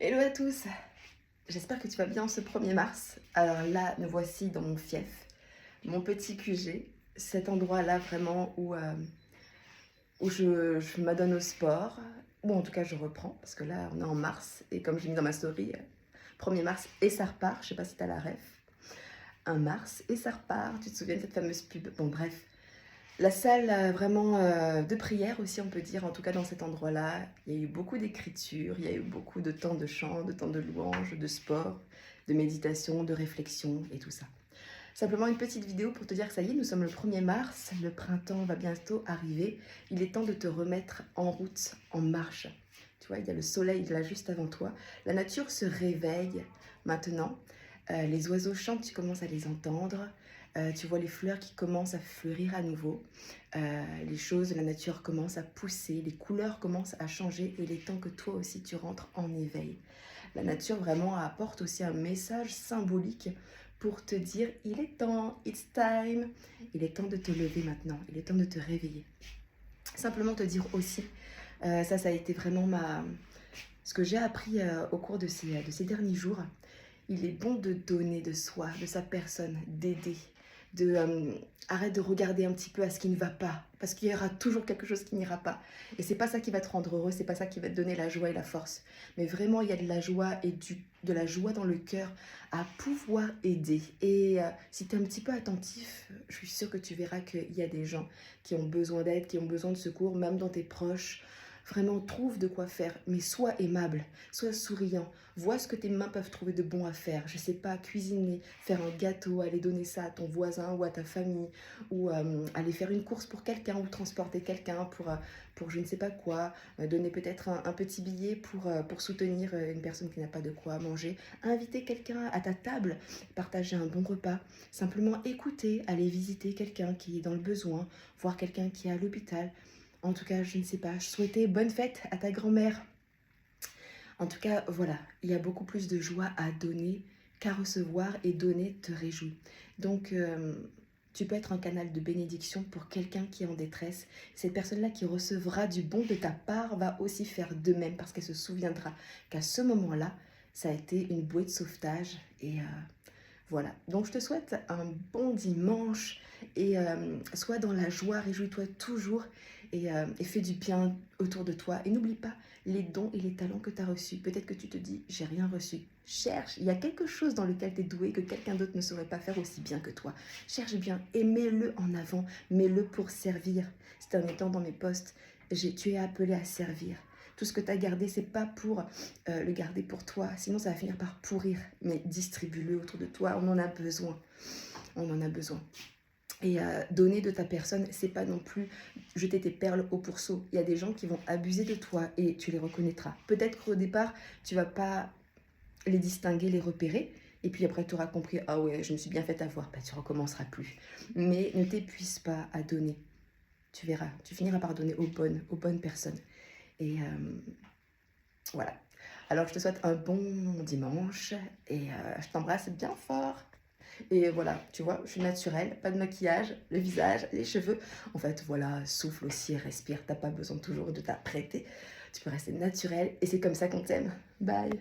Hello à tous, j'espère que tu vas bien ce 1er mars. Alors là, nous voici dans mon fief, mon petit QG, cet endroit-là vraiment où je m'adonne au sport, ou en tout cas je reprends, parce que là on est en mars, et comme j'ai mis dans ma story, 1er mars et ça repart, je sais pas si tu as la ref, un mars et ça repart, tu te souviens de cette fameuse pub? Bon bref, la salle vraiment de prière aussi on peut dire, en tout cas dans cet endroit-là, il y a eu beaucoup d'écriture, il y a eu beaucoup de temps de chant, de temps de louange, de sport, de méditation, de réflexion et tout ça. Simplement une petite vidéo pour te dire que ça y est, nous sommes le 1er mars, le printemps va bientôt arriver, il est temps de te remettre en route, en marche. Tu vois, il y a le soleil là juste avant toi, la nature se réveille maintenant, les oiseaux chantent, tu commences à les entendre, tu vois les fleurs qui commencent à fleurir à nouveau, les choses, la nature commence à pousser, les couleurs commencent à changer et il est temps que toi aussi tu rentres en éveil. La nature vraiment apporte aussi un message symbolique pour te dire il est temps, it's time, il est temps de te lever maintenant, il est temps de te réveiller. Simplement te dire aussi, ça a été vraiment ce que j'ai appris au cours de ces derniers jours. Il est bon de donner de soi, de sa personne, d'aider, arrête de regarder un petit peu à ce qui ne va pas, parce qu'il y aura toujours quelque chose qui n'ira pas. Et c'est pas ça qui va te rendre heureux, c'est pas ça qui va te donner la joie et la force. Mais vraiment, il y a de la joie et de la joie dans le cœur à pouvoir aider. Et si tu es un petit peu attentif, je suis sûre que tu verras qu'il y a des gens qui ont besoin d'aide, qui ont besoin de secours, même dans tes proches. Vraiment, trouve de quoi faire, mais sois aimable, sois souriant. Vois ce que tes mains peuvent trouver de bon à faire. Je sais pas, cuisiner, faire un gâteau, aller donner ça à ton voisin ou à ta famille, ou aller faire une course pour quelqu'un, ou transporter quelqu'un pour je ne sais pas quoi, donner peut-être un petit billet pour soutenir une personne qui n'a pas de quoi manger, inviter quelqu'un à ta table, partager un bon repas, simplement écouter, aller visiter quelqu'un qui est dans le besoin, voir quelqu'un qui est à l'hôpital. En tout cas, je ne sais pas, je souhaitais bonne fête à ta grand-mère. En tout cas, voilà, il y a beaucoup plus de joie à donner qu'à recevoir, et donner te réjouit. Donc, tu peux être un canal de bénédiction pour quelqu'un qui est en détresse. Cette personne-là qui recevra du bon de ta part va aussi faire de même, parce qu'elle se souviendra qu'à ce moment-là, ça a été une bouée de sauvetage. Et voilà, donc je te souhaite un bon dimanche et sois dans la joie, réjouis-toi toujours et fais du bien autour de toi. Et n'oublie pas les dons et les talents que tu as reçus. Peut-être que tu te dis, j'ai rien reçu. Cherche, il y a quelque chose dans lequel tu es doué que quelqu'un d'autre ne saurait pas faire aussi bien que toi. Cherche bien et mets-le en avant, mets-le pour servir. C'est un étant dans mes postes, tu es appelé à servir. Tout ce que tu as gardé, c'est pas pour le garder pour toi, sinon ça va finir par pourrir. Mais distribue-le autour de toi, on en a besoin. On en a besoin. Et donner de ta personne, c'est pas non plus jeter tes perles au pourceau. Il y a des gens qui vont abuser de toi et tu les reconnaîtras. Peut-être qu'au départ, tu vas pas les distinguer, les repérer. Et puis après, tu auras compris, ah ouais, je me suis bien fait avoir. Bah, tu recommenceras plus. Mais ne t'épuise pas à donner. Tu verras, tu finiras par donner aux bonnes personnes. Et voilà. Alors, je te souhaite un bon dimanche et je t'embrasse bien fort. Et voilà, tu vois, je suis naturelle, pas de maquillage, le visage, les cheveux. En fait, voilà, souffle aussi, respire, t'as pas besoin toujours de t'apprêter. Tu peux rester naturelle et c'est comme ça qu'on t'aime. Bye!